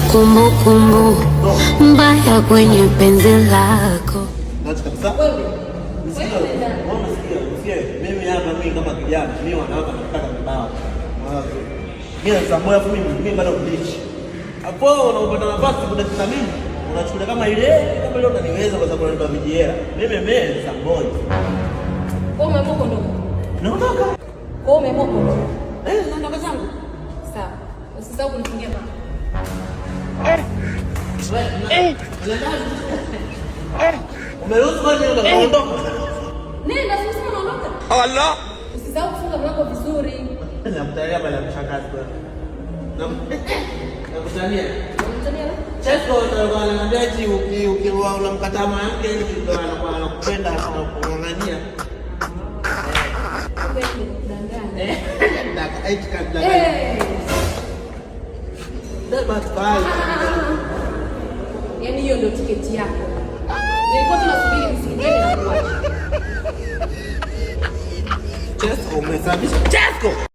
nacha kumbukumbu mbaya kwenye penzi lako. Mimi hapa kama kijana, mimi wanawake nataka mbao. Mimi sababu mimi bado mbichi. Hapo unapata nafasi kudakika mimi, unachukua kama ile leo unaniweza kwa sababu unanipa vijiera. Mimi samboi. Kwa umemoko ndo. Naondoka. Kwa umemoko ndo. Naondoka zangu. Sawa. Usisahau kunifungia mama. Umeruhusu kwa nini unaondoka? Nenda sasa unaondoka. Allah. Usisahau kufunga mlango vizuri. Nakutalia bala mshangazi bwana. Nakutalia. Unamtania? Chesko ananiambia eti ukiwa unamkataa mwanamke ndio anakupenda na kung'ang'ania. Yaani hiyo ndio tiketi yako. Nilikuwa tunasubiri msingeni na kuacha. Chesko umesababisha Chesko.